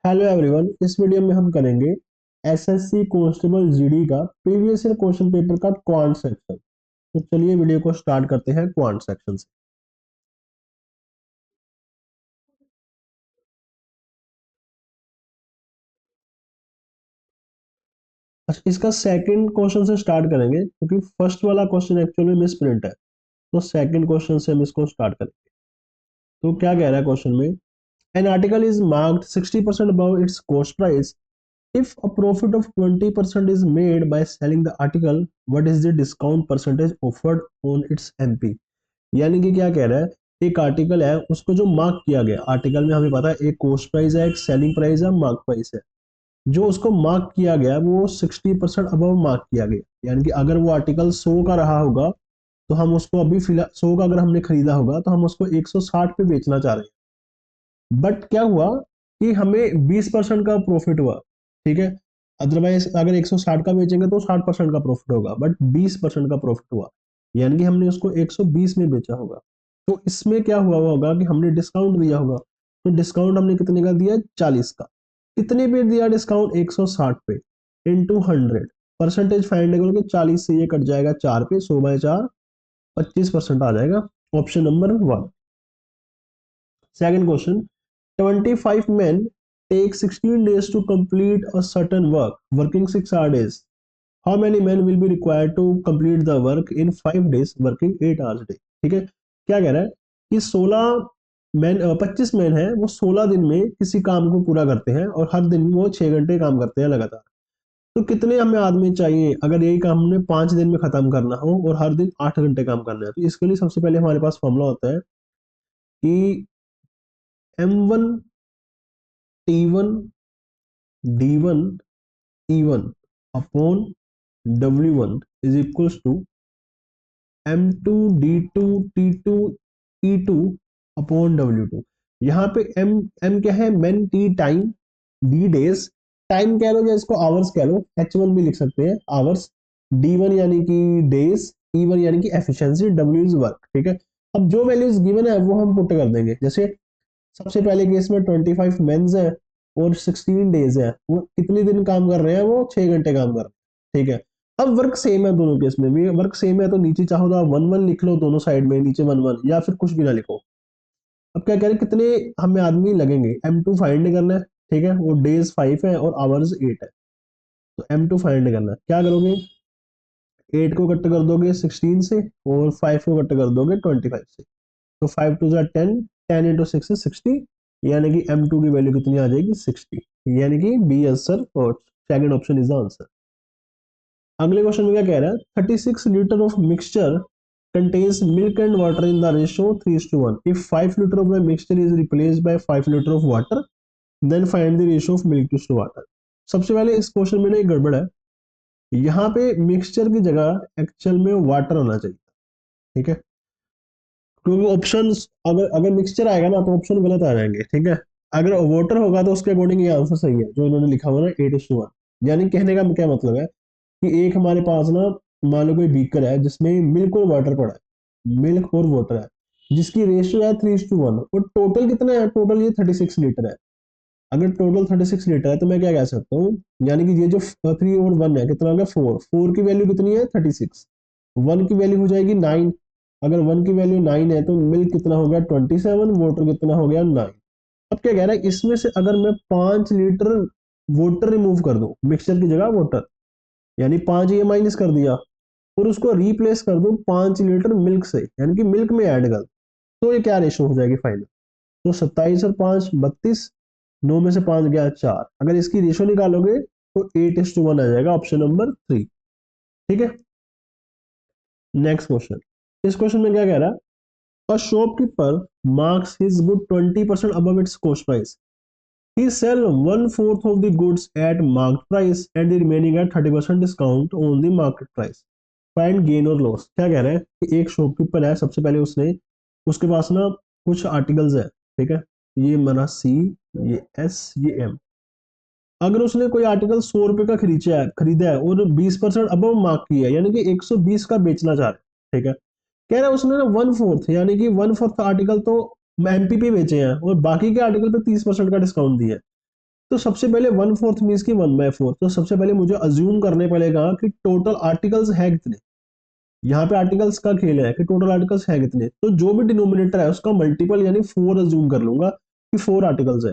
Hello everyone, इस video में हम करेंगे एसएससी कांस्टेबल जीडी का प्रीवियस ईयर क्वेश्चन पेपर का क्वांट सेक्शन। तो चलिए वीडियो को स्टार्ट करते हैं क्वांट सेक्शन से। अच्छा, इसका सेकंड क्वेश्चन से स्टार्ट करेंगे क्योंकि फर्स्ट वाला क्वेश्चन एक्चुअली में मिस प्रिंट है। तो सेकंड क्वेश्चन से हम इसको स्टार्ट करेंगे। तो क्या कह रहा है क्वेश्चन में, an article is marked 60% above its cost price. If a profit of 20% is made by selling the article, what is the discount percentage offered on its MP? यानी कि क्या कह रहा है, एक आर्टिकल है उसको जो मार्क किया गया, आर्टिकल में हमें पता है एक कॉस्ट प्राइस है, एक सेलिंग प्राइस है, मार्क प्राइस है। जो उसको मार्क किया गया वो 60% अबव मार्क किया गया। यानी कि अगर वो आर्टिकल 100 का रहा होगा तो हम उसको अभी फिलहाल 100 का अगर हमने खरीदा होगा तो हम उसको 160 पे बेचना चाह रहे हैं। बट क्या हुआ कि हमें 20% का प्रॉफिट हुआ। ठीक है, अदरवाइज अगर 160 का बेचेंगे तो 60% का प्रॉफिट होगा, बट 20% का प्रॉफिट हुआ। यानी कि हमने उसको 120 में बेचा होगा। तो इसमें क्या हुआ होगा कि हमने डिस्काउंट दिया होगा। तो डिस्काउंट हमने कितने का दिया, 40 का। कितने पे दिया डिस्काउंट, 160 पे इंटू 100। परसेंटेज फाइंड करोगे 40 से ये कट जाएगा 4 पे, 100 बाय 4 25% आ जाएगा। Option number 1। Second question, 25 men take 16 days to complete a certain work working 6 hour days. How many men will be required to complete the work in 5 days working 8 hours a day? ठीक है, क्या कह रहा है कि 25 man है, वो 16 दिन में किसी काम को पूरा करते हैं और हर दिन वो 6 घंटे काम करते हैं लगातार। तो कितने हमें आदमी चाहिए अगर यही काम हमने 5 दिन में खत्म करना हो और हर दिन 8 घंटे काम करना है? तो इसके लिए सबसे पहले हमारे पास फॉर्मूला होता है कि M1 T1 D1 E1 upon W1 is equals to M2 D2 T2 E2 upon W2। यहाँ पे M क्या है, man, T time, D days, time कह लो या इसको आवर्स कह लो, H1 भी लिख सकते हैं आवर्स, D1 यानी कि डेज, E1 यानी कि एफिशिएंसी, W इज वर्क। ठीक है, अब जो वैल्यूज गिवन है वो हम पुट कर देंगे। जैसे सबसे पहले केस में 25 मेंस है और 16 डेज है, वो कितने दिन काम कर रहे हैं, वो 6 घंटे काम कर रहे हैं। ठीक है, अब वर्क सेम है दोनों केस में भी, वर्क सेम है तो नीचे चाहो तो आप 1 1 लिख लो दोनों साइड में, नीचे 1 1 या फिर कुछ भी ना लिखो। अब क्या कह रहे हैं, कितने हमें आदमी लगेंगे, M2 फाइंड करना है। ठीक है, वो डेज 5 है और आवर्स 8 है। तो M2 फाइंड करना है, क्या करोगे, 8 को कट कर दोगे 16 से और 5 को कट कर दोगे 25 से। तो 5 टू 10, 10 इंटू 6 is 60। यानी कि M2 की वैल्यू कितनी आ जाएगी, 60। यानी कि बी आंसर और second option is the answer. अगले क्वेश्चन में क्या कह रहा है, 36 litre of mixture contains milk and water in the ratio 3:1. If 5 liter of the mixture is replaced by 5 liter of water, then find the ratio of milk to water. सबसे पहले इस question में ना एक गड़बड़ है, यहाँ पे मिक्सचर की जगह एक्चुअल में वाटर आना चाहिए। ठीक है, क्योंकि ऑप्शन, अगर अगर मिक्सचर आएगा ना तो ऑप्शन गलत आ जाएंगे। ठीक है, अगर वाटर होगा तो उसके अकॉर्डिंग ये आंसर सही है जो इन्होंने लिखा हुआ ना 8:1। यानी कहने का क्या मतलब है कि एक हमारे पास ना, मान लो कोई बीकर है जिसमें मिल्क और वाटर पड़ा है, मिल्क और वाटर है जिसकी रेशियो है 3:1 और टोटल कितना है, टोटल ये 36 लीटर है। अगर टोटल 36 लीटर है तो मैं क्या कह सकता हूँ, यानी कि ये जो 3 और 1 है कितना हो गया, 4, 4 की वैल्यू कितनी है 36, 1 की वैल्यू हो जाएगी 9। अगर 1 की वैल्यू 9 है तो मिल्क कितना हो गया 27, वाटर कितना हो गया 9। अब क्या कह रहा है, इसमें से अगर मैं 5 लीटर वाटर रिमूव कर दूं मिक्सचर की जगह वाटर, यानी 5 ये माइनस कर दिया और उसको रिप्लेस कर दूं 5 लीटर मिल्क से, यानी कि मिल्क में ऐड कर, तो ये क्या रेशो हो जाएगी फाइनल। तो 27 और 5 32, 9 में से 5 गया 4। अगर इसकी रेशो निकालोगे तो 8:1 आ जाएगा, ऑप्शन नंबर 3। ठीक है, नेक्स्ट क्वेश्चन। इस क्वेश्चन में क्या कह रहा है, a shopkeeper marks his good 20% above its cost price. He sell 1/4 of the goods at marked price and the remaining at 30% discount on the market price. Find gain or loss। क्या कह रहा है कि एक शॉपकीपर है, सबसे पहले उसने, उसके पास ना कुछ आर्टिकल्स है। ठीक है, ये मेरा सी, ये एस, ये एम। अगर उसने कोई आर्टिकल 100 रुपए का खरीदा है और 20% अबव मार्क किया है, यानी कि 120 का बेचना चाह रहा है। ठीक है, कह रहा है उसने ना 1/4 यानी कि 1/4 आर्टिकल तो एमपीपी बेचे हैं और बाकी के आर्टिकल पे 30% का डिस्काउंट दिया है। तो सबसे पहले 1/4 मीन्स की 1/4, तो सबसे पहले मुझे अज्यूम करने पड़ेगा कि टोटल आर्टिकल्स है कितने। यहाँ पे आर्टिकल्स का खेल है कि टोटल आर्टिकल्स है कितने, तो जो भी डिनोमिनेटर है उसका मल्टीपल यानी 4 अज्यूम कर लूंगा कि 4 आर्टिकल्स है।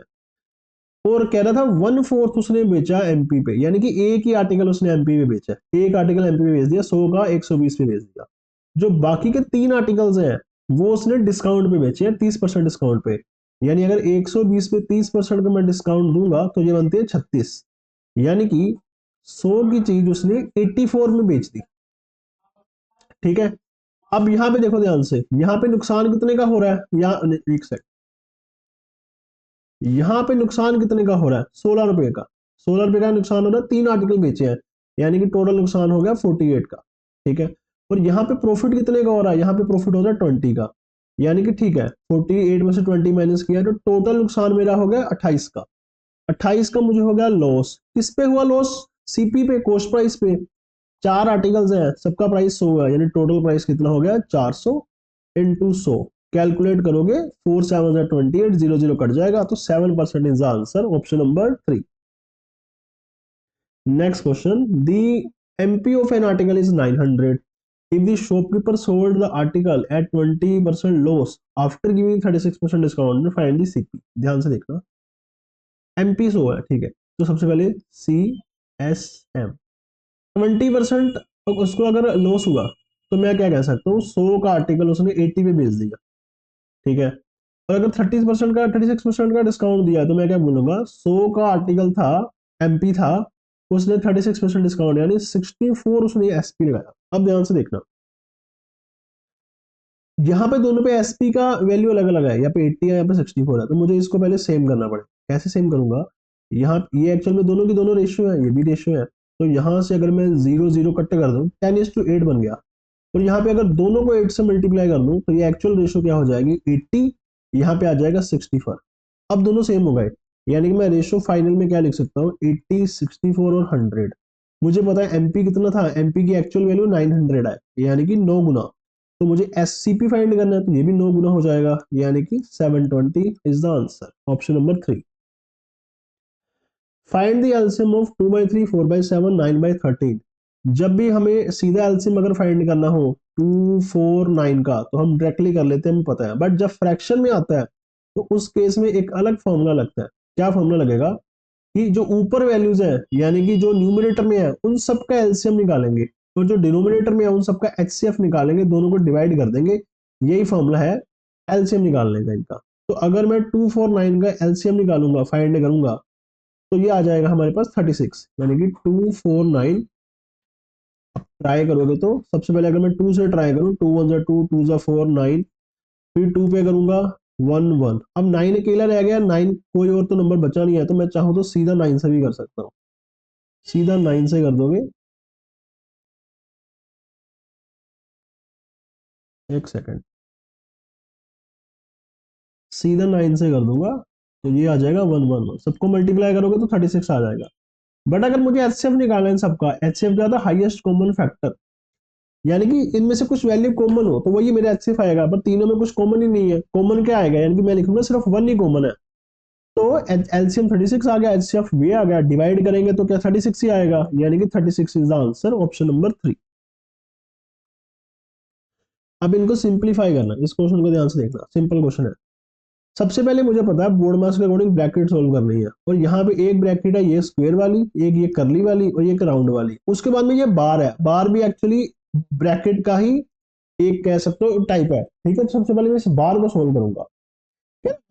और कह रहा था 1/4 उसने बेचा एमपी पे, यानी कि एक ही आर्टिकल उसने एमपी पे बेचा, एक आर्टिकल एमपी पे बेच दिया, 100 का 120 पे बेच दिया। जो बाकी के 3 आर्टिकल्स हैं वो उसने डिस्काउंट पे बेचे हैं, 30% डिस्काउंट पे। यानी अगर 120 पे 30% का मैं डिस्काउंट दूंगा तो ये बनती है 36, यानी कि 100 की चीज उसने 84 में बेच दी। ठीक है, अब यहाँ पे देखो ध्यान से, यहाँ पे नुकसान कितने का हो रहा है, यहाँ एक सेकंड, यहाँ पे नुकसान कितने का हो रहा है, 16 रुपए का। 16 रुपए का नुकसान हो रहा है, 3 आर्टिकल बेचे हैं, यानी कि टोटल नुकसान हो गया 48 का। ठीक है, और यहाँ पे प्रॉफिट कितने का हो रहा है, यहाँ पे प्रॉफिट हो रहा है 20 का, यानी कि ठीक है 48 में से 20 माइनस किया तो टोटल नुकसान मेरा हो गया 28 का। 28 का मुझे हो गया लॉस, किस पे हुआ लॉस, सीपी पे, कॉस्ट प्राइस पे। 4 आर्टिकल्स हैं, सबका प्राइस 100 है, यानी टोटल प्राइस कितना हो गया 400 इंटू 100। कैलकुलेट करोगे 4 7 28, 0 0 कट जाएगा, तो 7% is the answer, option number 3। Next question, the MP of an article is 900, if the shopkeeper sold the article at 20% loss after giving 36% discount, find the cp। ध्यान से देखना, MP 100 है, ठीक है, तो सबसे पहले सी एस एम 20% उसको अगर लॉस हुआ तो मैं क्या कह सकता हूँ, 100 का आर्टिकल उसने 80 पे बेच दिया। ठीक है, और अगर 30% का 36% का डिस्काउंट दिया तो मैं क्या बोलूंगा, 100 का आर्टिकल था, एमपी था, उसने 36% डिस्काउंट यानी 64 उसने एसपी लगाया। अब ध्यान से देखना, यहाँ पे दोनों पे एसपी का वैल्यू अलग अलग है, यहाँ पे 80 है, यहाँ पे 64 है, तो मुझे इसको पहले सेम करना पड़ेगा। कैसे सेम करूंगा, यहाँ ये एक्चुअल में दोनों की दोनों रेशियो है, ये भी रेशियो है, तो यहाँ से अगर मैं 0 0 कट कर दूं 10:8 बन गया, और यहाँ पे अगर दोनों को 8 से मल्टीप्लाई कर लूं तो ये एक्चुअल रेशियो क्या हो जाएगी 80, यहाँ पे आ जाएगा 64। अब दोनों सेम हो गए, यानी कि मैं रेशियो फाइनल में क्या लिख सकता हूँ, 80 64 और 100। मुझे पता है एमपी कितना था, एमपी की एक्चुअल वैल्यू 900 है, यानी कि 9 गुना, तो मुझे एससीपी फाइंड करना है, तो ये भी 9 गुना हो जाएगा, यानी कि 720 is the answer, option number 3। Find the LCM of 2/3 4/7 9/13। जब भी हमें सीधा एलसीएम अगर फाइंड करना हो 2 4 9 का तो हम डायरेक्टली कर लेते हैं, हमें पता है, बट जब फ्रैक्शन में आता है तो उस केस में एक अलग फॉर्मूला लगता है। क्या फॉर्मूला लगेगा कि जो ऊपर वैल्यूज है यानी कि जो न्यूमरेटर में है उन सब का एलसीएम निकालेंगे, तो जो डिनोमिनेटर में है उन सब का एचसीएफ निकालेंगे, दोनों को डिवाइड कर देंगे, यही फॉर्मूला है एलसीएम निकालने का इनका। तो अगर मैं 2 4 9 का एलसीएम निकालूंगा, फाइंड करूंगा, तो ये आ जाएगा हमारे पास 36, यानी कि 249। ट्राई करोगे तो सबसे पहले अगर मैं 2 से ट्राई करूं, 2 1 2 2 4 9, फिर 2 पे करूंगा 1 1, अब 9 अकेला रह गया, 9 कोई और तो नंबर बचा नहीं है, तो मैं चाहूँ तो सीधा 9 से भी कर सकता हूँ, सीधा 9 से कर दोगे, एक सेकंड, सीधा 9 से कर दूंगा, तो ये आ जाएगा 1 1 1, सबको मल्टीप्लाई करोगे तो 36 आ जाएगा। बट अगर मुझे एचसीएफ निकालना है सबका, एचसीएफ क्या था, हाईएस्ट कॉमन फैक्टर, यानी कि इनमें से कुछ वैल्यू कॉमन हो तो वही मेरा एचसीएफ आएगा, पर तीनों में कुछ कॉमन ही नहीं है, कॉमन क्या आएगा, यानी कि मैं लिखूंगा सिर्फ 1 ही कॉमन है, तो एलसीएम 36 आ गया, एचसीएफ भी आ गया, डिवाइड करेंगे तो क्या 36 ही आएगा, यानी कि 36 is the answer, option number 3। अब इनको सिंप्लीफाई करना, इस क्वेश्चन को ध्यान से देखना, सिंपल क्वेश्चन है। सबसे पहले मुझे पता है बोर्ड मास के अकॉर्डिंग ब्रैकेट सोल्व करनी है, और यहाँ पे एक ब्रैकेट है ये स्क्वायर वाली, एक ये करली वाली, और ये राउंड वाली, उसके बाद में ये बार है, बार भी एक्चुअली ब्रैकेट का ही एक कह सकते हो टाइप है। ठीक है, तो सबसे पहले मैं इस बार को सोल्व करूंगा,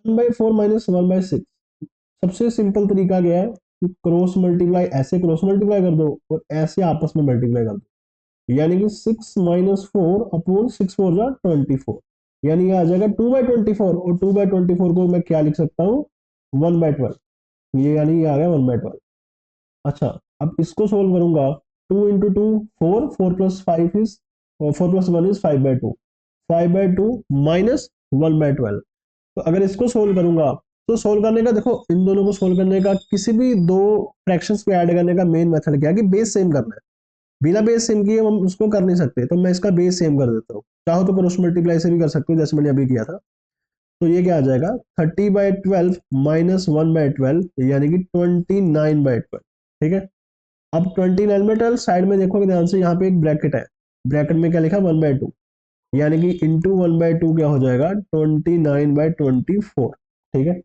1/4 माइनस 1/6, सबसे सिंपल तरीका क्या है कि क्रॉस मल्टीप्लाई, ऐसे क्रॉस मल्टीप्लाई कर दो और ऐसे आपस में मल्टीप्लाई कर दो, यानी कि 6 माइनस 4 अपॉन 6 4 जा 24, यानी ये आ जाएगा 2/24, और 2/24 को मैं क्या लिख सकता हूँ 1/12, ये यानी ये आ गया 1/12। अच्छा, अब इसको सोल्व करूंगा, 2 into 2 4, 4 plus 5 is, 4 plus 1 is 5/2, 5/2 minus 1/12। तो अगर इसको सोल्व करूंगा, तो सोल्व करने का देखो, इन दोनों को सोल्व करने का किसी भी दो फ्रैक्शंस को ऐड करने का मेन मेथड क्या है कि बेस सेम करना है, बिना बेस सेम किए हम उसको कर नहीं सकते, तो मैं इसका बेस सेम कर देता हूँ, चाहो तो क्रॉस मल्टीप्लाई से भी कर सकते हो जैसे मैंने अभी किया था। तो ये क्या आ जाएगा 30/12 माइनस 1/12 यानी कि 29/12। ठीक है, अब 29/12 साइड में देखोगे ध्यान से, यहाँ पे एक ब्रैकेट है, ब्रैकेट में क्या लिखा 1/2 यानी कि इंटू 1/2 क्या हो जाएगा 29/24। ठीक है,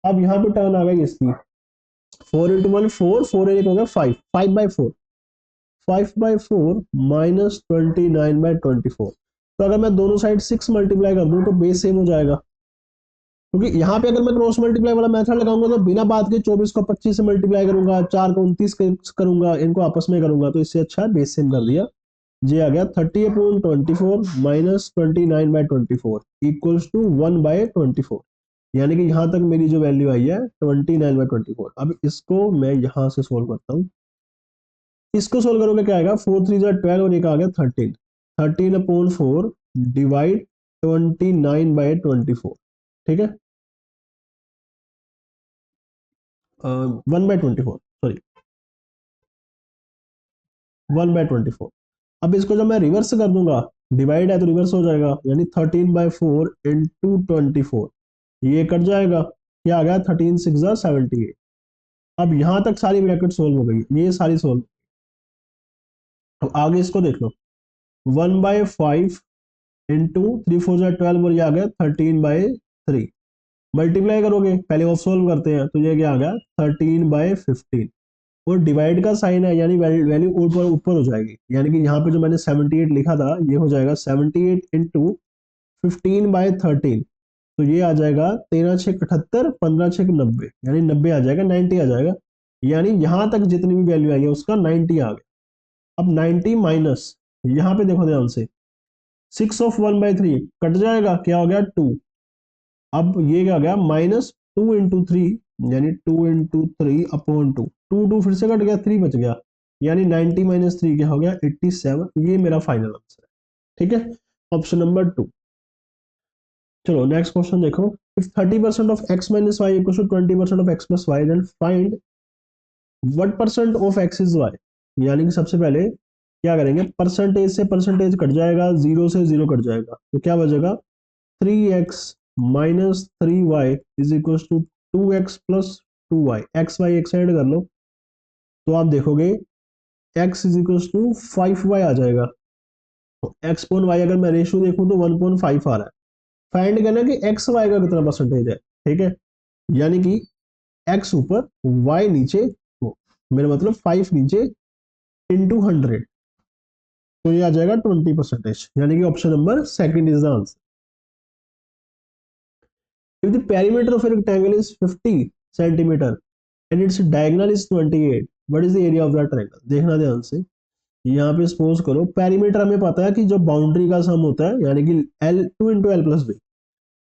अब यहाँ पे टर्न आ गई इसकी 4 × 1 4, 4 एक हो गया 5, 5/4, 5/4 माइनस 29/24। तो अगर मैं दोनों साइड 6 मल्टीप्लाई कर दूं तो बेस सेम हो जाएगा, क्योंकि यहाँ पे अगर मैं क्रॉस मल्टीप्लाई वाला मेथड लगाऊंगा तो बिना बात के 24 को 25 से मल्टीप्लाई करूंगा, 4 को 29 करूंगा, इनको आपस में करूंगा, तो इससे अच्छा बेस सेम कर दिया। ये आ गया 30/24 माइनस 29/24 इक्वल्स टू 1/24, यानी कि यहाँ तक मेरी जो वैल्यू आई है 29/24। अब इसको मैं यहाँ से सोल्व करता हूँ, इसको सोल्व करोगे क्या आएगा 4 3 12 और एक आ गया 13, 13/4 डिवाइड 29/24। ठीक है, 1/24 सॉरी 1/24। अब इसको जब मैं रिवर्स कर दूंगा, डिवाइड है तो रिवर्स हो जाएगा, यानी 13/4 इंटू 24, ये कट जाएगा, क्या आ गया 13 6 78। अब यहां तक सारी ब्रैकेट सोल्व हो गई, ये सारी सोल्व। अब आगे इसको देख लो 1/5 इंटू 3 4 12 और ये आ गया 13/3। मल्टीप्लाई करोगे, पहले ऑफ सोल्व करते हैं, तो ये क्या आ गया 13/15 और डिवाइड का साइन है यानी वैल्यू ऊपर ऊपर हो जाएगी, यानी कि यहाँ पे जो मैंने 78 लिखा था ये हो जाएगा 78 इंटू 15/13, तो ये आ जाएगा 13 6 78, 15 6 90, यानी 90 आ जाएगा, 90 आ जाएगा, यानी यहां तक जितनी भी वैल्यू आई है उसका 90 आ गया। अब 90 माइनस, यहाँ पे देखो ध्यान से 6 ऑफ 1/3 कट जाएगा, क्या हो गया 2। अब ये क्या हो गया माइनस 2 × 3 यानी 2 × 3/2, 2 फिर से कट गया, 3 बच गया, यानी 90 माइनस 3 क्या हो गया 87। ये मेरा फाइनल आंसर है। ठीक है, ऑप्शन नंबर 2। चलो नेक्स्ट क्वेश्चन देखो, इफ 30% ऑफ x minus Y equal to 20% ऑफ x plus Y, then find what percent of x is y। यानी कि सबसे पहले क्या करेंगे, परसेंटेज से परसेंटेज कट जाएगा, जीरो से जीरो कट जाएगा, तो क्या बचेगा 3x minus 3y is equal to 2x plus 2y। X Y एक साइड कर लो तो आप देखोगे x is equal to 5y आ जाएगा, तो x पॉन y अगर मैं रेशियो देखूं तो 1.5 आ रहा है। फाइंड करना कि एक्स वाई का कितना परसेंटेज है। ठीक है, यानी कि एक्स ऊपर वाई नीचे, मेरा मतलब 5 नीचे इंटू 100, तो ये आ जाएगा 20%, यानी कि option number second is the answer. If the perimeter of a rectangle is 50 centimeter and its diagonal is 28, what is the area of that triangle। देखना ध्यान से, यहाँ पे सपोज करो पेरीमीटर हमें पता है कि जो बाउंड्री का सम होता है यानी कि L 2 × L + B,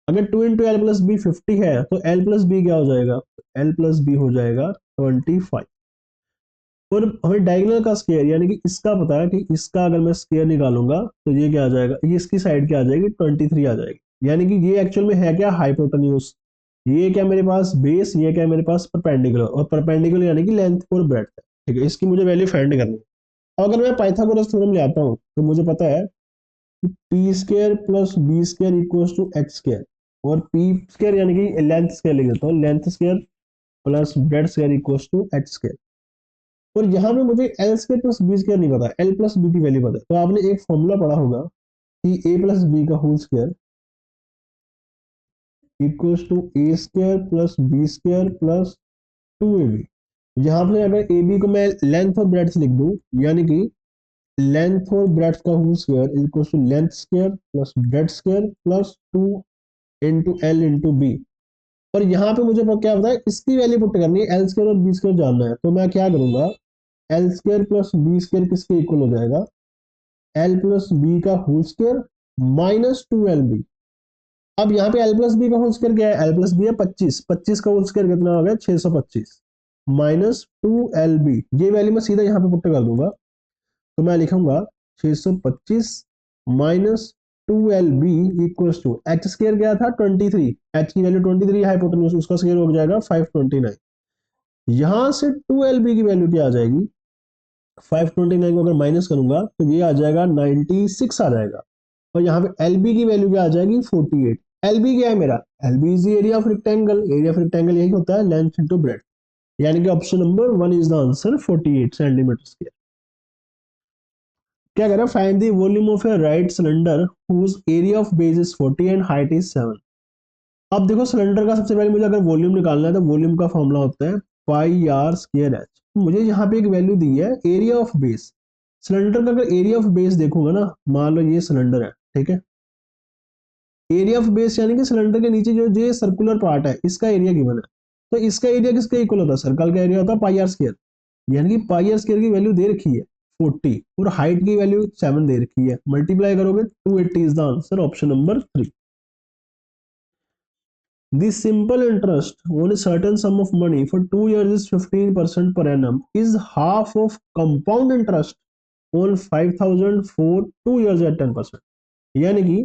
अगर 2 × L + B 50 है तो L + B क्या हो जाएगा, L + B हो जाएगा 25। और हमें डायगोनल का स्क्वायर यानी कि इसका पता है कि इसका अगर मैं स्क्वायर निकालूंगा तो ये क्या आ जाएगा, ये इसकी साइड क्या आ जाएगी 23 आ जाएगी, यानी कि ये एक्चुअल में है क्या हाइपोटेन्यूज, ये क्या मेरे पास बेस, ये क्या मेरे पास परपेंडिकुलर, और परपेंडिकुलर यानी कि लेंथ और ब्रेड्थ है। ठीक है, इसकी मुझे वैल्यू फाइंड करनी है। अगर मैं पाइथागोरस थ्योरम ले आता हूँ तो मुझे पता है कि p² + b² equals to h², और p² यानी कि लेंथ स्क्वायर लिख देता हूँ, length square plus breadth square equals to h²। और यहाँ पे मुझे L² + b² नहीं पता, L + b की वैल्यू पता है, तो आपने एक फॉर्मूला पढ़ा होगा कि a + b का whole square equals to a² + b² + 2ab। यहाँ पे अगर ab को मैं लेंथ और ब्रेड्थ लिख दूं, यानी कि लेंथ और ब्रेड्थ का whole square equals to length square plus breadth square plus 2 × L × b। और यहाँ पे मुझे क्या पता है, इसकी वैल्यू पुट करनी है, L² और b² जानना है, तो मैं क्या करूंगा L² + b² किसके इक्वल हो जाएगा, L + b का होल स्क्वायर माइनस 2lb। अब यहाँ पे L + b का होल स्क्वायर क्या है, L + b है 25, 25 का होल स्क्वायर कितना हो गया 625 माइनस 2lb, ये वैल्यू मैं सीधा यहाँ पे पुट कर दूंगा, तो मैं लिखूंगा 625 minus 2lb equals to h² क्या था 23, h की वैल्यू 23 हाइपोटेन्यूज, उसका स्क्वायर हो जाएगा 529। यहां से 2lb की वैल्यू क्या आ जाएगी, 529 को अगर माइनस करूंगा तो ये आ जाएगा 96 आ जाएगा, और यहाँ पे LB की वैल्यू क्या आ जाएगी 48, एलबी क्या है मेरा, LB is area of rectangle, area of rectangle यही होता है लेंथ इनटू ब्रेड्थ, यानी कि option number 1 is the answer 48 centimetre square. क्या कह रहा है, find the volume of a right cylinder whose area of base is 40 and height is 7। अब देखो सिलेंडर का सबसे पहले मुझे अगर वॉल्यूम निकालना है तो वॉल्यूम का फॉर्मूला होता है पाई आर स्क्वायर एच। मुझे यहाँ पे एक वैल्यू दी है एरिया ऑफ बेस, सिलेंडर का अगर एरिया ऑफ बेस देखूंगा ना, मान लो ये सिलेंडर है, ठीक है, एरिया ऑफ बेस यानी कि सिलेंडर के नीचे जो ये सर्कुलर पार्ट है इसका एरिया गिवन है, तो इसका एरिया किसके इक्वल होता है, सर्कल का एरिया होता है पाई आर स्क्वायर, यानी कि पाई आर स्क्वायर की वैल्यू दे रखी है 40 और हाइट की वैल्यू 7 दे रखी है, मल्टीप्लाई करोगे 280 is the answer, option number 3। The simple interest on a certain sum of money for 2 years is 15% per annum is half of compound interest on 5,000 for 2 years at 10%। यानी कि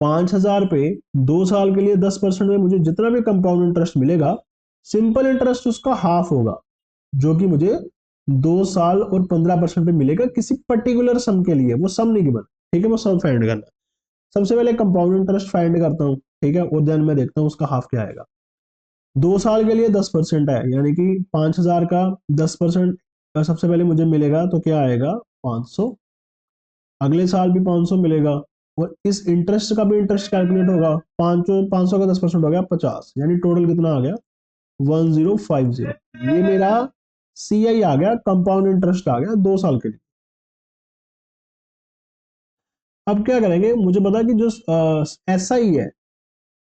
5,000 पे 2 साल के लिए 10% में मुझे जितना भी कंपाउंड इंटरेस्ट मिलेगा, सिंपल इंटरेस्ट उसका हाफ होगा, जो कि मुझे 2 साल और 15% पे मिलेगा किसी पर्टिकुलर सम के लिए, वो सम नहीं गिवन, ठीक है, वो सम फाइंड करना। सबसे पहले कंपाउंड इंटरेस्ट फाइंड करता हूँ, ठीक है, और देन मैं देखता हूँ उसका हाफ क्या आएगा। 2 साल के लिए 10% है, यानी कि 5,000 का 10% सबसे पहले मुझे मिलेगा तो क्या आएगा 500, अगले साल भी 500 मिलेगा, और इस इंटरेस्ट का भी इंटरेस्ट कैलकुलेट होगा, 500 का 10% हो गया 50, यानी टोटल कितना आ गया 1050। ये मेरा सी आई आ गया, कंपाउंड इंटरेस्ट आ गया 2 साल के लिए। अब क्या करेंगे, मुझे पता कि जो एस आई है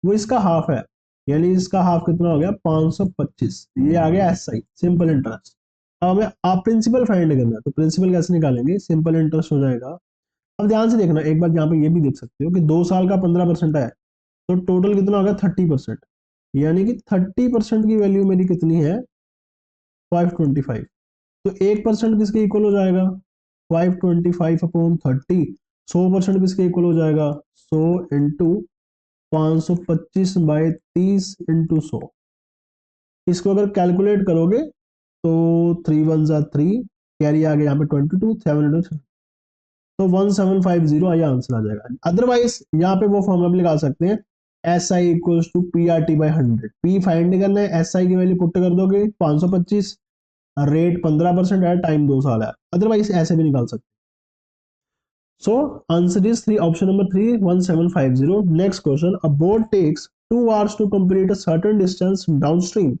वो इसका हाफ है, यानी इसका हाफ कितना हो गया 525, ये आ गया एस आई सिंपल इंटरेस्ट। अब हमें आप प्रिंसिपल फाइंड करना है, तो प्रिंसिपल कैसे निकालेंगे, सिंपल इंटरेस्ट हो जाएगा। अब ध्यान से देखना, एक बार यहाँ पे ये भी देख सकते हो कि 2 साल का 15% है, तो टोटल कितना होगा 30%, यानी कि 30% की वैल्यू मेरी कितनी है 525। तो 1% किसके इक्वल हो जाएगा 525/30, 100% किसके इक्वल हो जाएगा 100 इंटू 525/30 इंटू 100। इसको अगर कैलकुलेट करोगे तो 3 1 3, कैरी आ गया यहाँ पे 22, 7 तो 1750 आया आंसर आ जाएगा। अदरवाइज यहाँ पे वो फॉर्मूला भी लगा सकते हैं, S I equal to P R T by 100, P find करना है, एस आई की वैल्यू पुट कर दोगे 525, रेट 15% है, टाइम 2 साल है, अदरवाइज ऐसे भी निकाल सकते। So answer is 3, option number 3 1750। Next question, a boat takes 2 hours to complete a certain distance downstream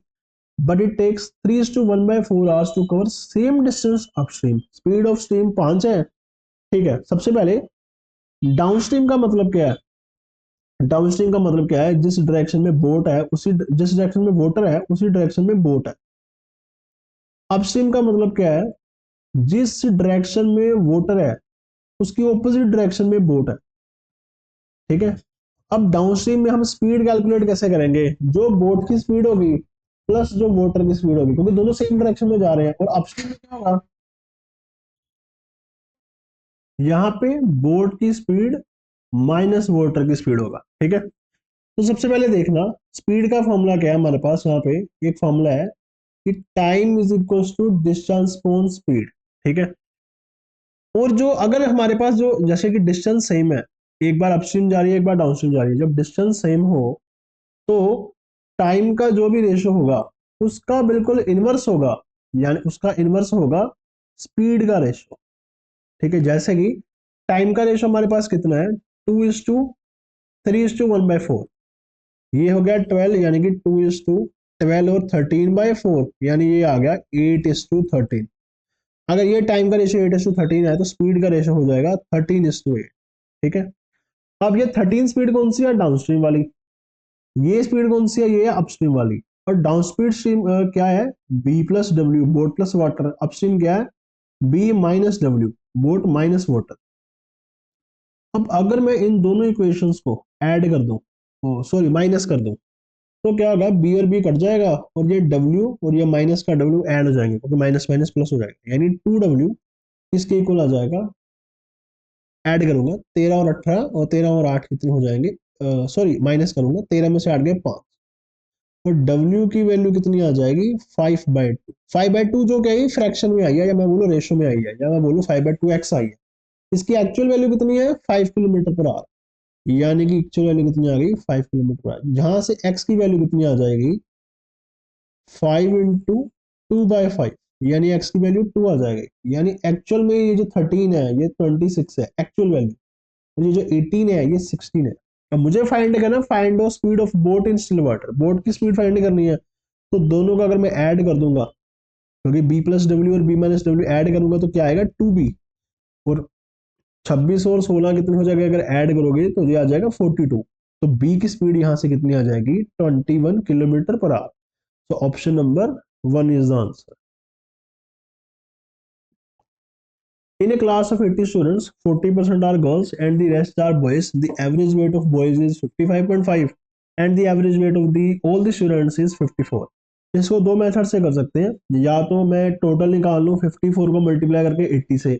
but it takes 3:1/4 hours to cover same distance upstream, speed of stream 5 है, ठीक है। सबसे पहले डाउनस्ट्रीम का मतलब क्या है, डाउनस्ट्रीम का मतलब क्या है, जिस डायरेक्शन में बोट है उसी, जिस डायरेक्शन में वोटर है उसी डायरेक्शन में बोट है। अपस्ट्रीम का मतलब क्या है, जिस डायरेक्शन में वोटर है उसकी ऑपोजिट डायरेक्शन में बोट है, ठीक है। अब डाउनस्ट्रीम में हम स्पीड कैलकुलेट कैसे करेंगे, जो बोट की स्पीड होगी प्लस जो मोटर की स्पीड होगी, क्योंकि दोनों सेम डायरेक्शन में जा रहे हैं, और अपस्ट्रीम में क्या होगा, यहाँ पे बोट की स्पीड माइनस वाटर की स्पीड होगा, ठीक है। तो सबसे पहले देखना स्पीड का फॉर्मूला क्या है हमारे पास, यहाँ पे एक फॉर्मूला है कि time is equal to distance upon speed, ठीक है। और जो अगर हमारे पास जो जैसे कि डिस्टेंस सेम है, एक बार अपस्ट्रीम जा रही है एक बार डाउनस्ट्रीम जा रही है, जब डिस्टेंस सेम हो तो टाइम का जो भी रेशो होगा उसका बिल्कुल इनवर्स होगा, यानी उसका इनवर्स होगा स्पीड का रेशो, ठीक है। जैसे कि टाइम का रेशो हमारे पास कितना है 2:3:1/4, ये हो गया 12, यानी कि 2:12, और 13/4 यानी ये आ गया 8:13। अगर ये टाइम का रेशो 8:13 है तो स्पीड का रेशो हो जाएगा 13:8, ठीक है। अब ये 13 स्पीड कौन सी है, डाउनस्ट्रीम वाली, ये स्पीड कौन सी है, ये है अपस्ट्रीम वाली, और डाउन स्पीड स्ट्रीम क्या है B plus W, boat plus water, upstream क्या है B minus W, boat minus water. अब अगर मैं इन दोनों इक्वेशंस को ऐड कर दूं, सॉरी माइनस कर दूं, तो क्या होगा बी और बी कट जाएगा, और ये डब्ल्यू और ये माइनस का डब्ल्यू ऐड हो जाएंगे, क्योंकि माइनस माइनस प्लस हो जाएगा, यानी 2W इसके इक्वल आ जाएगा, ऐड करूंगा 13 और 18, और 13 और 8 कितने हो जाएंगे, सॉरी माइनस करूंगा 13 में से 8 गए 5, और W की वैल्यू कितनी आ जाएगी 5/2, 5/2 जो क्या है फ्रैक्शन में आई है, या मैं बोलूँ रेशो में आई है, या मैं बोलूँ 5/2 x आई है, इसकी एक्चुअल वैल्यू कितनी है 5 किलोमीटर पर आवर, यानी कि एक्चुअल वैल्यू कितनी आ गई 5 किलोमीटर। जहां से x की वैल्यू कितनी आ जाएगी 5 × 2/5, यानी x की वैल्यू 2 आ जाएगी। यानी एक्चुअल में ये जो 13 है ये 26 है एक्चुअल वैल्यू, और ये जो 18 है ये 16 है। अब मुझे फाइंड करना, find of speed of boat in still water, boat की स्पीड फाइंड करनी है। तो दोनों का अगर मैं ऐड कर दूंगा, क्योंकि b+w और b-w ऐड करूंगा तो क्या आएगा 2b, और 26 और 16 कितने हो जाएगा अगर ऐड करोगे तो ये आ जाएगा 42। तो b की स्पीड यहां से कितनी आ जाएगी 21 किलोमीटर पर आवर। तो option number 1 is the answer. In a class of 80 students, 40% are girls and the rest are boys. The average weight of boys is 55.5 and the average weight of the all the students is 54. इसको दो method से कर सकते हैं, या तो मैं total निकाल लूँ 54 को मल्टीप्लाई करके 80 से,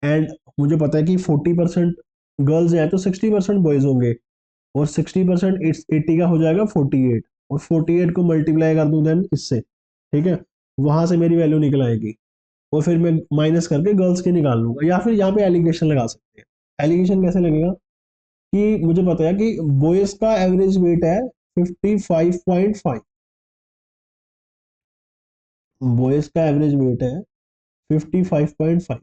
एंड मुझे पता है कि 40% गर्ल्स हैं तो 60% बॉयज होंगे, और 60% 80 का हो जाएगा 48, और 48 को मल्टीप्लाई कर दूं देन इससे, ठीक है, वहां से मेरी वैल्यू निकल आएगी, और फिर मैं माइनस करके गर्ल्स की निकाल लूंगा। या फिर यहाँ पे एलिगेशन लगा सकते हैं। एलिगेशन कैसे लगेगा कि मुझे पता है कि बॉयज का एवरेज वेट है 55.5, बॉयज का एवरेज वेट है 55.5,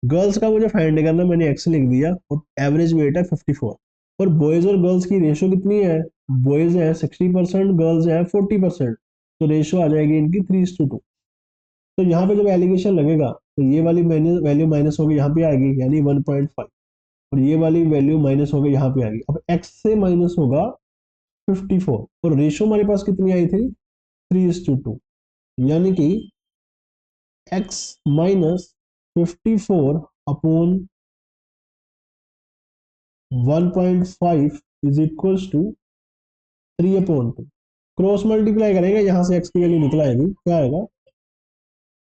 गर्ल्स का मुझे फाइंड करना, मैंने एक्स लिख दिया, और एवरेज वेट है 54। और बॉयज और गर्ल्स की रेशियो कितनी है, बॉयज है 60%, गर्ल्स है 40%, तो रेशियो आ जाएगी इनकी 3:2। तो यहाँ पे जब एलिगेशन लगेगा तो ये वाली वैल्यू माइनस होगी यहाँ पे आएगी, यानी 1.5, और ये वाली वैल्यू माइनस होगी यहाँ पे आएगी। अब x से माइनस होगा 54, और रेशियो हमारे पास कितनी आई थी 3:2, यानी कि x minus 54 upon 1.5 is equals to 3/2। Cross multiply करेंगे, यहाँ से x की वैल्यू निकल आएगी, क्या आएगा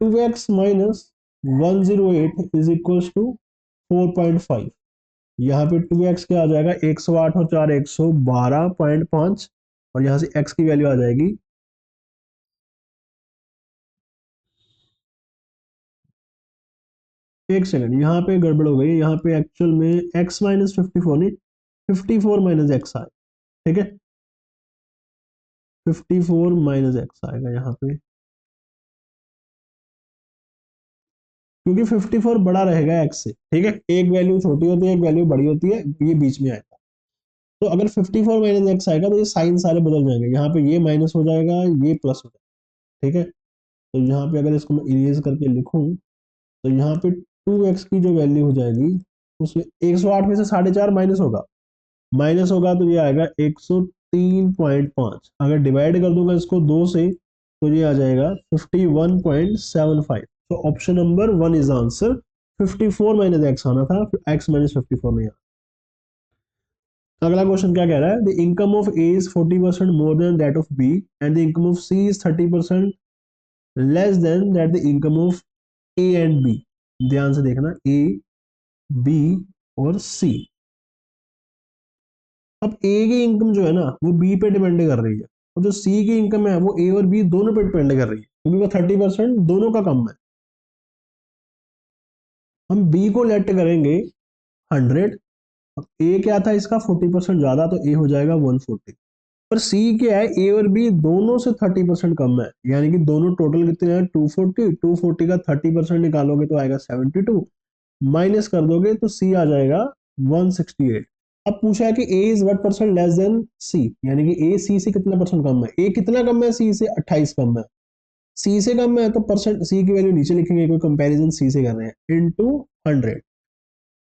2x minus 108 is equals to 4.5। यहाँ पे 2x क्या आ जाएगा 108 और 4 112.5, और यहाँ से x की वैल्यू आ जाएगी, एक सेकंड यहाँ पे गड़बड़ हो गई, यहाँ पे एक्चुअल में x माइनस 54 नहीं, 54 माइनस एक्स आएगा, ठीक है, 54 माइनस एक्स आएगा यहाँ पे, क्योंकि 54 बड़ा रहेगा x से, ठीक है, एक वैल्यू छोटी होती है एक वैल्यू बड़ी होती है, ये बीच में आएगा। तो अगर 54 माइनस एक्स आएगा तो ये साइन सारे बदल जाएंगे, यहाँ पे ये माइनस हो जाएगा ये प्लस हो जाएगा, ठीक है। तो यहाँ पे अगर इसको मैं इरेज करके लिखूं तो यहाँ पे 2x की जो वैल्यू हो जाएगी उसमें 108 में से 4.5 माइनस होगा, तो ये आएगा 103.5। अगर डिवाइड कर दूंगा इसको 2 से तो ये आ जाएगा 51.75। तो option number 1 is answer. 54 minus x आना था, x माइनस 54 नहीं आना। अगला क्वेश्चन क्या कह रहा है, the income of A is 40% more than that of B and the income of C is 30% less than that the income of A and B. ध्यान से देखना, ए बी और सी। अब ए की इनकम जो है ना वो बी पे डिपेंड कर रही है, और जो सी की इनकम है वो ए और बी दोनों पे डिपेंड कर रही है, क्योंकि वो 30% दोनों का कम है। हम बी को लेट करेंगे 100, अब ए क्या था इसका 40% ज्यादा, तो ए हो जाएगा 140। पर सी क्या है, ए और बी दोनों से 30% कम है, यानी कि दोनों टोटल कितने हैं 240, 240 का 30% निकालोगे तो आएगा 72, माइनस कर दोगे तो सी आ जाएगा 168। अब पूछा है कि A is what percent less than C, यानी कि ए सी से कितना परसेंट कम है, ए कितना कम है सी से 28 कम है, सी से कम है तो परसेंट सी की वैल्यू नीचे लिखेंगे, कोई कंपैरिजन सी से कर रहे हैं, इनटू 100।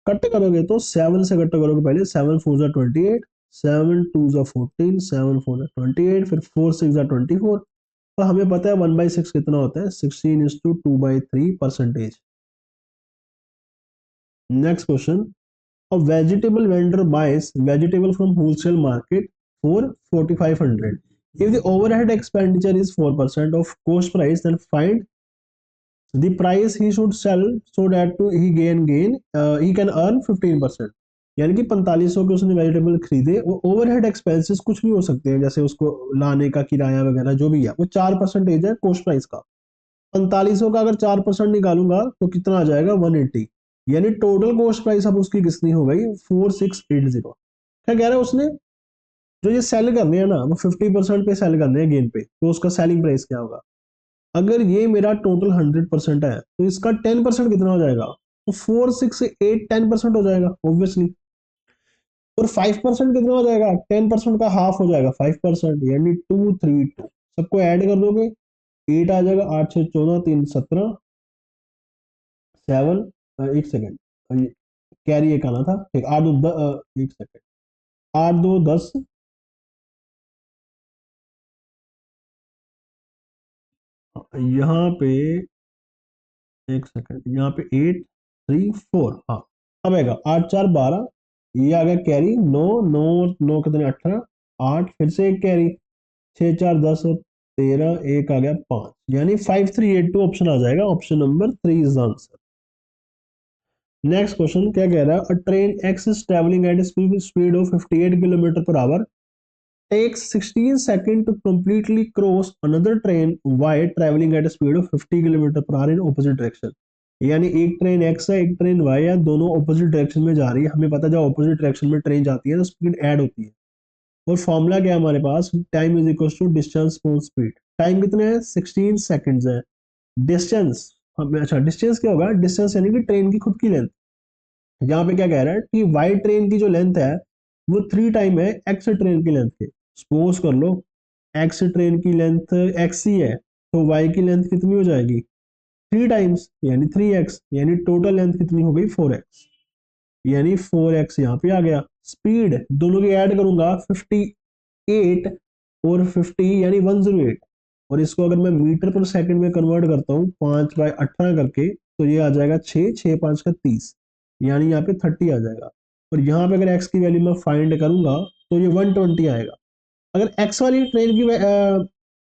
कट करोगे तो 7 से कट करोगे, पहले 7 4 जा 28, 7 2 जा 14, 7 4 जा 28, फिर 4 6 जा 24, और हमें पता है 1/6 कितना होता है 16:2/3 percentage. Next question, a vegetable vendor buys vegetable from wholesale market for 4500. If the overhead expenditure is 4% of cost price, then find the price he should sell so that to he can earn 15%। यानी कि 4500 के उसने vegetable खरीदे, वो overhead expenses कुछ भी हो सकते हैं, जैसे उसको लाने का किराया वगैरह जो भी है, वो 4% है कोस्ट प्राइस का। 4500 का अगर 4% निकालूंगा तो कितना आ जाएगा 180, यानी टोटल कॉस्ट प्राइस अब उसकी कितनी हो गई 4680। क्या कह रहा है उसने, जो ये सेल करने हैं ना वो 50% पे सेल करने हैं गेन पे, तो उसका सेलिंग प्राइस क्या होगा। अगर ये मेरा टोटल 100% है तो इसका 10% कितना हो जाएगा, तो 4 6 8 10% हो जाएगा ऑब्वियसली। और 5% कितना हो जाएगा, 10% का हाफ हो जाएगा 5%, यानी 2 3 2। सबको ऐड कर दोगे 8 आ जाएगा, 8 6 14 3 17 7। एक सेकेंड, कैरी एक आना था, ठीक 8 2 एक सेकेंड, 8 2 10, यहाँ पे एक सेकेंड, यहाँ पे 8 3 4, हाँ अब आएगा 8 4 12, ये आ गया कैरी 9 9 9 कितने 18, 8 फिर से एक कैरी 6 4 10 और 13, एक आ गया 5, यानी 5382 ऑप्शन आ जाएगा, option number 3 is answer. Next question क्या कह रहा है, अ train x is travelling at speed of 58 kilometre per our takes 16 seconds to completely cross another train y traveling at a speed of 50 kilometre per our in opposite direction. यानी एक train x है एक train Y है, दोनों opposite direction में जा रही है। हमें पता है जब ऑपोजिट डायरेक्शन में ट्रेन जाती है तो स्पीड ऐड होती है। और फॉर्मूला क्या है हमारे पास, time is equal to distance upon speed. Time कितने हैं 16 सेकंड्स है। डिस्टेंस, अच्छा डिस्टेंस क्या होगा, डिस्टेंस यानी कि ट्रेन की खुद की लेंथ। यहाँ पे क्या कह रहा है कि वाई ट्रेन की जो लेंथ है वो 3 टाइम है एक्स ट्रेन की लेंथ के। सपोज कर लो एक्स ट्रेन की लेंथ एक्स ही है, तो वाई की लेंथ कितनी हो जाएगी 3 टाइम्स, यानी 3x, यानी टोटल लेंथ कितनी हो गई 4x, यानी 4x यहाँ पे आ गया। स्पीड दोनों की ऐड करूंगा 58 और 50 यानी 108, और इसको अगर मैं मीटर पर सेकंड में कन्वर्ट करता हूँ 5/18 करके, तो ये आ जाएगा 6 6 5 का 30, यानी यहाँ पे 30 आ जाएगा। और यहाँ पे अगर x की वैल्यू मैं फाइंड करूंगा तो ये 120 आएगा। अगर x वाली ट्रेन की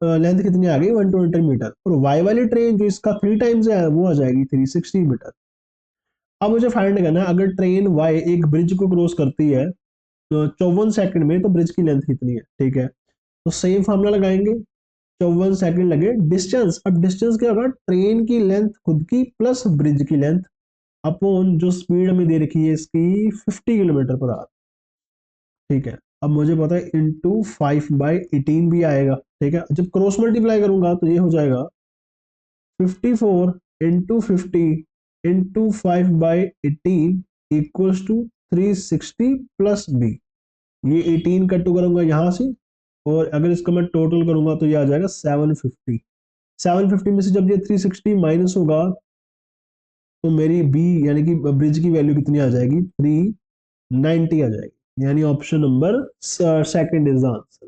लेंथ कितनी आ गई 120 मीटर, और y वाली ट्रेन जो इसका 3 टाइम्स है वो आ जाएगी 360 मीटर। अब मुझे फाइंड करना है अगर ट्रेन y एक ब्रिज को क्रॉस करती है तो 54 सेकंड में, तो ब्रिज की लेंथ कितनी है, ठीक है। तो सेम फॉर्मूला लगाएंगे, 54 सेकंड लगे। डिस्टेंस, अब डिस्टेंस क्या होगा, ट्रेन की लेंथ खुद की प्लस ब्रिज की लेंथ अपॉन जो स्पीड हमें दे रखी है इसकी 50 किलोमीटर पर आवर, ठीक है। अब मुझे पता है इंटू 5/18 भी आएगा, ठीक है। जब क्रॉस मल्टीप्लाई करूंगा तो ये हो जाएगा 54 × 50 × 5/18 इक्वल्स टू 360 प्लस बी। ये 18 कट करूंगा यहाँ से, और अगर इसको मैं टोटल करूंगा तो ये आ जाएगा 750। 750 में से जब ये 360 माइनस होगा तो मेरी बी यानी कि ब्रिज की वैल्यू कितनी आ जाएगी 390 आ जाएगी, यानी option number second is the answer.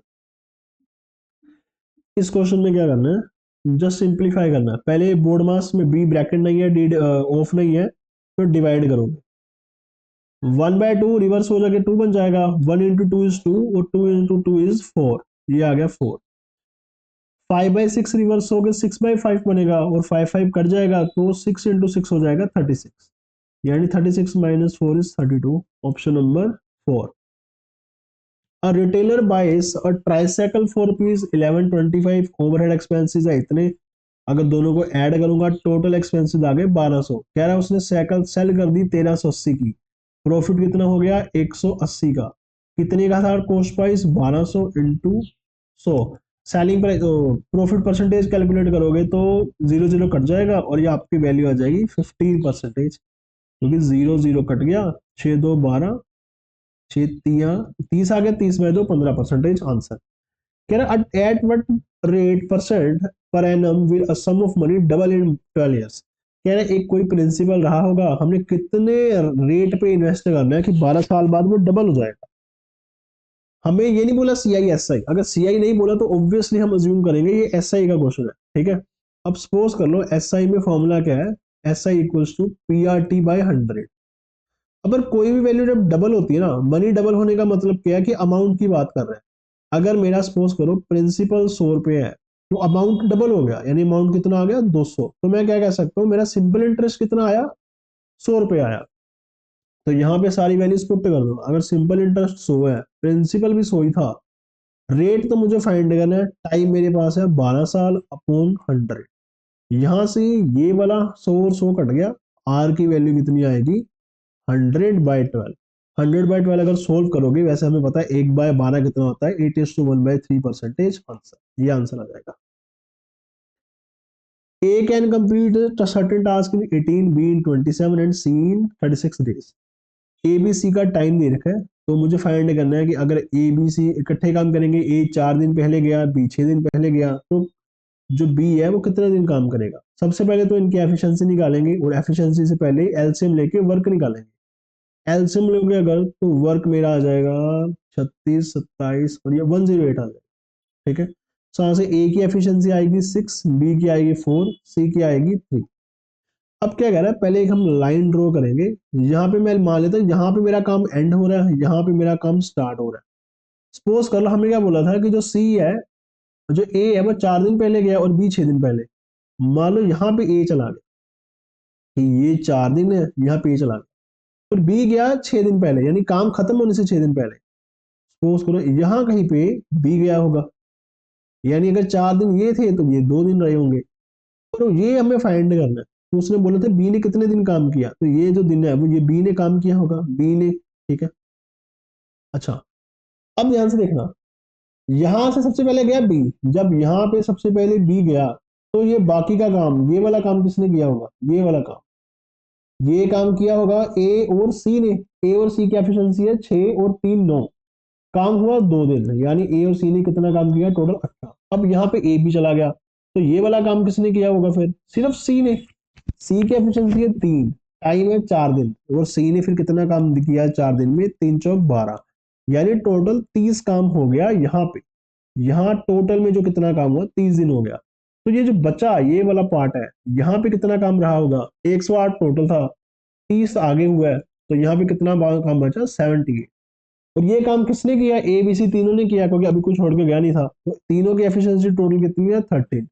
इस क्वेश्चन में क्या करना है, जस्ट सिंप्लीफाई करना है। पहले बोर्ड मास में बी ब्रैकेट नहीं है, डी ऑफ नहीं है, तो डिवाइड करोगे 1/2 रिवर्स हो जाके 2 बन जाएगा, 1 × 2 = 2 और 2 × 2 = 4, ये आ गया 4। 5/6 रिवर्स हो गए 6/5 बनेगा, और 5 कट जाएगा तो 6 × 6 हो जाएगा 36, यानी 36 - 4 = 32, option number 4। A retailer buys a tricycle for ₹1125, overhead expenses है इतने। अगर दोनों को ऐड करूंगा टोटल एक्सपेंसेस आ गए 1200। कह रहा है उसने साइकिल सेल कर दी 1380 की, प्रॉफिट कितना हो गया 180 का। कितने का था cost price 1200 into 100। Selling price profit percentage calculate करोगे तो 0 0 कट जाएगा और ये आपकी वैल्यू आ जाएगी 15%, क्योंकि 0 0 कट गया, 6 2 12, 6 30 आ गया, 30/2 15% आंसर। कह रहा at what rate percent per annum will a sum of money double in 12 years. कह रहे एक कोई प्रिंसिपल रहा होगा, हमने कितने रेट पे इन्वेस्ट करना है कि 12 साल बाद वो डबल हो जाएगा। हमें ये नहीं बोला सीआई एसआई, अगर सीआई नहीं बोला तो ऑब्वियसली हम अज्यूम करेंगे ये एसआई का क्वेश्चन है, ठीक है। अब सपोज कर लो एसआई में फॉर्मूला क्या है, एसआई इक्वल्स टू PRT/100। अगर कोई भी वैल्यू जब डबल होती है ना, मनी डबल होने का मतलब क्या है कि अमाउंट की बात कर रहे हैं। अगर मेरा सपोज करो प्रिंसिपल 100 रुपए है, तो अमाउंट डबल हो गया, यानी अमाउंट कितना आ गया 200, तो मैं क्या कह सकता हूँ मेरा सिंपल इंटरेस्ट कितना आया 100 रुपए आया। तो यहाँ पे सारी वैल्यूज पुट कर दो, अगर सिंपल इंटरेस्ट 100 है, प्रिंसिपल भी 100 ही था, रेट तो मुझे फाइंड करना है, टाइम मेरे पास है 12 साल अपॉन 100। यहाँ से ये वाला 100 और 100 कट गया, आर की वैल्यू कितनी आएगी 100/12, 100/12 अगर सोल्व करोगे, वैसे हमें पता है 1/12 कितना होता है, 8:1/3 आंसर, ये आंसर आ जाएगा। A can complete a certain task in 18, B in 27 and C in 36 days। A B C का टाइम दे रखा है, तो मुझे फाइंड करना है कि अगर ए बी सी इकट्ठे काम करेंगे, ए 4 दिन पहले गया, बी 6 दिन पहले गया, तो जो बी है वो कितने दिन काम करेगा। सबसे पहले तो इनकी एफिशिएंसी निकालेंगे, और एफिशिएंसी से पहले एलसीएम लेके वर्क निकालेंगे। एलसीएम लोगे अगर, तो वर्क मेरा आ जाएगा 36, 27 और ये 108 आ जाएगा। ठीक है, तो यहाँ से ए की एफिशिएंसी आएगी 6, बी की आएगी 4, सी की आएगी 3। अब क्या कह रहा है, पहले एक हम लाइन ड्रॉ करेंगे। यहाँ पे मैं मान लेता हूँ यहाँ पे मेरा काम एंड हो रहा है, यहाँ पे मेरा काम स्टार्ट हो रहा है। सपोज कर लो हमने क्या बोला था कि जो सी है, जो ए है वो 4 दिन पहले गया और बी 6 दिन पहले। मान लो यहाँ पे ए चला गया, ये 4 दिन है, यहाँ पे ए चला गया और बी गया 6 दिन पहले, यानी काम खत्म होने से 6 दिन पहले। सपोज करो यहाँ कहीं पे बी गया होगा, यानी अगर 4 दिन ये थे तो ये 2 दिन रहे होंगे, तो ये हमें फाइंड करना है। तो उसने बोला था बी ने कितने दिन काम किया, तो ये जो दिन है वो ये बी ने काम किया होगा, बी ने। ठीक है, अच्छा अब ध्यान से देखना, यहां से सबसे पहले गया बी। जब यहाँ पे सबसे पहले बी गया, तो ये बाकी का काम, ये वाला काम किसने किया होगा, ये वाला काम, ये काम किया होगा ए और सी ने। ए और सी की एफिशिएंसी है 6 और 3 9, काम हुआ 2 दिन, यानी ए और सी ने कितना काम किया, टोटल 18। अब यहाँ पे ए भी चला गया, तो ये वाला काम किसने किया होगा, फिर सिर्फ सी ने। सी की एफिशिएंसी है 3, टाइम है 4 दिन, और सी ने फिर कितना काम किया 4 दिन में, 3 चौक 12, यानी टोटल 30 काम हो गया यहाँ पे। यहाँ टोटल में जो कितना काम हुआ 30 दिन हो गया। तो ये जो बचा ये वाला पार्ट है, यहाँ पे कितना काम रहा होगा, 108 टोटल था, 30 आगे हुआ है, तो यहाँ पे कितना काम बचा 78। और ये काम किसने किया, ए बी सी तीनों ने किया, क्योंकि अभी कोई छोड़ के गया नहीं था। तो तीनों की एफिशिएंसी टोटल कितनी है 13,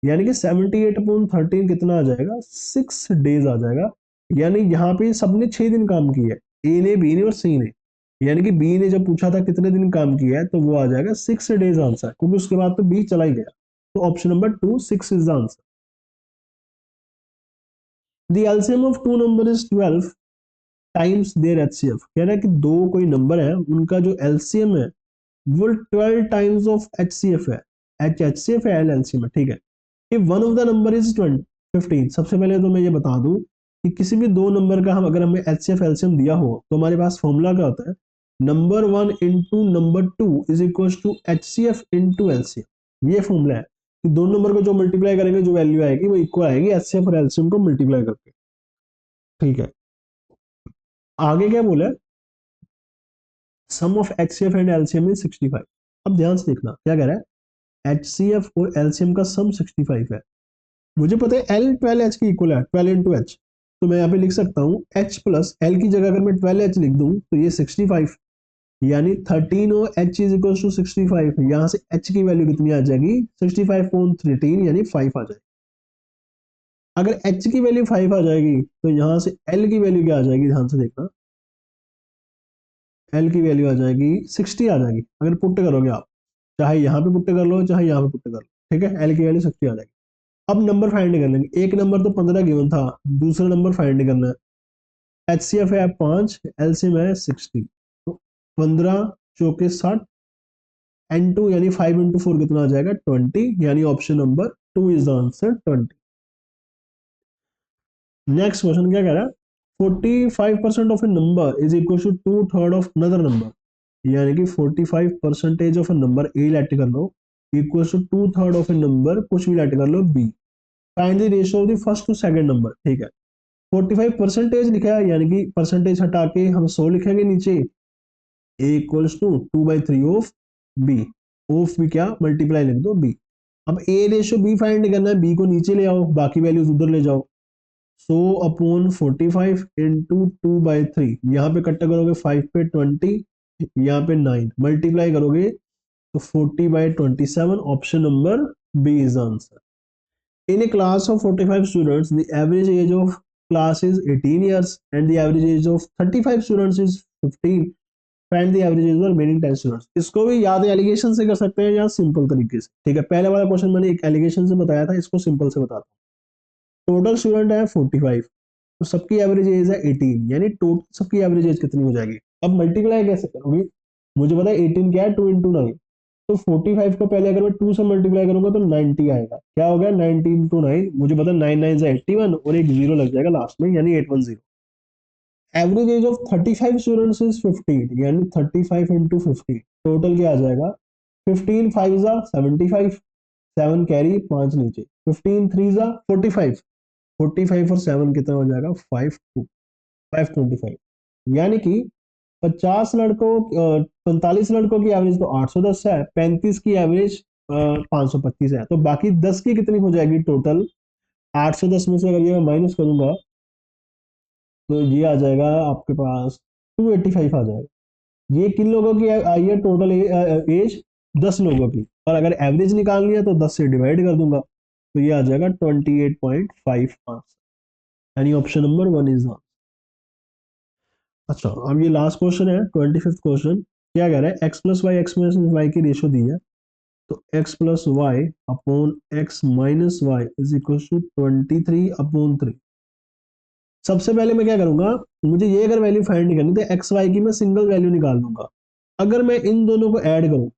यानी कि 78/13 कितना आ जाएगा, 6 डेज आ जाएगा। यानी यहाँ पे सबने 6 दिन काम किया है, ए ने, बी ने और सी ने। यानी कि बी ने जब पूछा था कितने दिन काम किया है, तो वो आ जाएगा 6 डेज आंसर, क्योंकि उसके बाद तो बी चला ही गया। तो option number 2 6 is the answer. The LCM of two number is 12 times their HCF. कह रहा है कि दो कोई नंबर है, उनका जो एलसीएम है वो 12 टाइम्स ऑफ एचसीएफ है। एचसीएफ है, एलसीएम है, ठीक है। If one of the number is 15, सबसे पहले तो मैं ये बता दूं कि किसी भी दो नंबर का हम अगर हमें एचसीएफ एलसीएम दिया हो, तो हमारे पास फॉर्मूला क्या होता है, number 1 into number 2 is equal to HCF into LCM. ये फॉर्मूला है कि दोनों नंबर को जो मल्टीप्लाई करेंगे, जो वैल्यू आएगी वो इक्वल आएगी एचसीएफ और एलसीएम को मल्टीप्लाई करके। ठीक है, आगे क्या बोला है, sum of HCF and LCM is 65। अब ध्यान से देखना क्या कह रहा है, एचसीएफ और एलसीएम का सम 65 है। मुझे पता है एल 12h की इक्वल है, 12 इंटू एच, तो मैं यहाँ पे लिख सकता हूँ एच प्लस एल की जगह अगर मैं 12h लिख दूं तो ये 65, यानी 13 और एच इज इक्वल टू 65। यहाँ से एच की वैल्यू कितनी आ जाएगी, 65/13 यानी 5 आ जाएगी। अगर एच की वैल्यू 5 आ जाएगी, तो यहाँ से एल की वैल्यू क्या आ जाएगी, ध्यान से देखना, एल की वैल्यू आ जाएगी 60 आ जाएगी। अगर पुट करोगे आप, चाहे यहाँ पे पुट कर लो चाहे यहाँ पे पुट कर लो, ठीक है, एल की वैल्यू 60 आ जाएगी। अब नंबर फाइंड कर लेंगे, एक नंबर तो 15 गिवन था, दूसरा नंबर फाइंड करना है। एचसीएफ है 5, एलसीएम है 60, तो 15 चौके 60, n2 यानी 5 इंटू 4 कितना आ जाएगा 20, यानी option number 2 is the answer 20। Next question क्या कह रहा है, 45% of a number is equal to 2/3 of another number. यानी कि 45% of a number A let कर लो equal to 2/3 of a number कुछ भी लेट कर लो B. Find the ratio of the first to second number. ठीक है, 45% लिखा है, यानी कि परसेंटेज हटा के हम 100 लिखेंगे नीचे, A equals to 2/3 of B. Of B क्या, मल्टीप्लाई लिख दो बी। अब ए रेशियो बी फाइंड करना है, बी को नीचे ले आओ, बाकी वैल्यूज उधर ले जाओ। 100/45 इंटू 2/3, यहाँ पे कट्टा करोगे 5 पे 20, यहाँ पे 9, मल्टीप्लाई करोगे तो 40/27, option number B is answer. In a class of 45 students, the average age of class is 18 years and the average age of 35 students is 15. Find the average age of remaining 10 students. इसको भी या तो allegation से कर सकते हैं या simple तरीके से। ठीक है, पहले वाला क्वेश्चन मैंने एक एलिगेशन से बताया था, इसको सिंपल से बताता हूँ। टोटल स्टूडेंट है 45, तो सबकी एवरेज एज है 18, यानी टोटल सबकी एवरेज एज कितनी हो जाएगी, अब मल्टीप्लाई कैसे करोगे, मुझे पता है 18 क्या है, 2 इंटू 9, तो 45 को पहले अगर मैं 2 से मल्टीप्लाई करूंगा तो 90 आएगा। क्या हो गया, 90 इंटू 9, मुझे पता है 9 9 से 81 और एक जीरो लग जाएगा लास्ट में, यानी 810। Average age of 35 students is 15, यानी 35 इंटू 50, टोटल क्या आ जाएगा, 15 5 जा 75, 7 कैरी 5 नीचे, 15 3 जा 45, 45 और 7 कितना हो जाएगा, 525, यानी कि 50 लड़कों 45 लड़कों की एवरेज तो 810 है, 35 की एवरेज 525 है, तो बाकी 10 की कितनी हो जाएगी टोटल, 810 में से अगर ये मैं माइनस करूंगा तो ये आ जाएगा आपके पास 285 आ जाएगा। ये किन लोगों की आई है टोटल एज, 10 लोगों की, और अगर एवरेज निकालनी है तो 10 से डिवाइड कर दूंगा, तो ये आ जाएगा 28.5 आंसर, यानी ऑप्शन नंबर 1 इज द। अच्छा, अब ये लास्ट क्वेश्चन है, 25th क्वेश्चन। क्या कह रहा है, X plus Y X minus Y की रेशो दी है, तो X plus Y upon X minus Y is equal to 23/3। सबसे पहले मैं क्या करूंगा, मुझे ये अगर वैल्यू फाइंड नहीं करनी तो एक्स वाई की मैं सिंगल वैल्यू निकाल लूंगा। अगर मैं इन दोनों को ऐड करूं,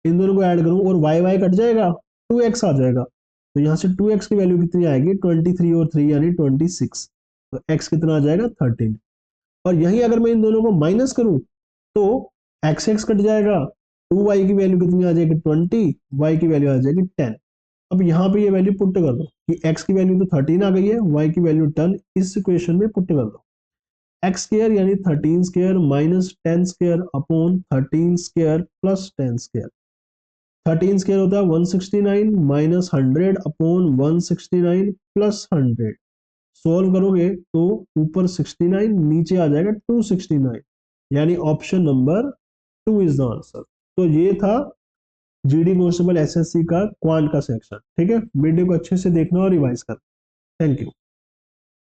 इन दोनों को ऐड करूं और वाई वाई कट जाएगा, 2x आ जाएगा, तो यहाँ से 2x की वैल्यू कितनी आएगी, 23 और 3 यानी 26, तो x कितना आ जाएगा 13। और यही अगर मैं इन दोनों को माइनस करूं तो एक्स एक्स कट जाएगा, 2y की वैल्यू कितनी आ जाएगी 20, y की वैल्यू आ जाएगी 10। अब यहाँ पे ये वैल्यू पुट कर दो कि x की वैल्यू तो 13 आ गई है, y की वैल्यू 10, इस इक्वेशन में पुट कर दो। एक्स स्क्वायर यानी 13 square minus 10 square upon 13 square plus 10 square. 13 square होता है 169 माइनस 100 अपॉन 169 प्लस 100। सॉल्व करोगे तो ऊपर 69 नीचे आ जाएगा 269, यानी option number 2 is the answer. तो ये था जीडी कॉन्स्टेबल एसएससी का क्वांट का सेक्शन। ठीक है, वीडियो को अच्छे से देखना और रिवाइज करना। Thank you.